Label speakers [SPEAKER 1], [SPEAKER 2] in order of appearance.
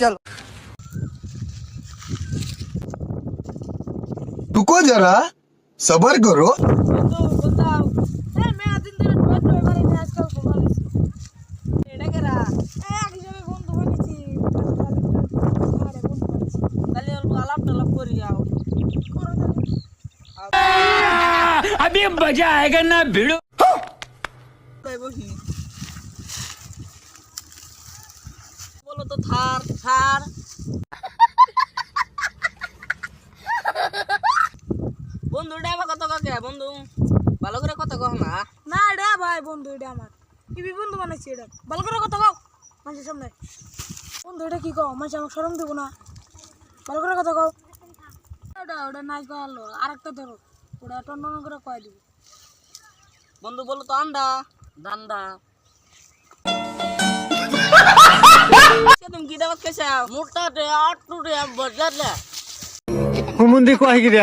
[SPEAKER 1] चलो
[SPEAKER 2] रुको जरा सबर करो।
[SPEAKER 3] अभी मजा आएगा ना भिड़ो।
[SPEAKER 1] बोलो तो थार थार বন্ধু এটা আবার কত কাকে বন্ধু ভালো করে কত কহ না
[SPEAKER 4] না এটা ভাই বন্ধু এটা আমার কি বন্ধু বানাইছি এটা ভালো করে কথা কও মানুষের সামনে বন্ধু এটা কি কও মানুষ আমাকে শরম দেবো না ভালো করে কথা কও ওটা ওটা নাই কলো আরেকটা ধরো ওটা টন্ডন করে কয় দিব
[SPEAKER 1] বন্ধু বলো তো আন্ডা দান্ডা তুমি কি দাবাত খাইছা মোটা রে আট টুটে বজালে
[SPEAKER 3] मुंदी को आएगी रे।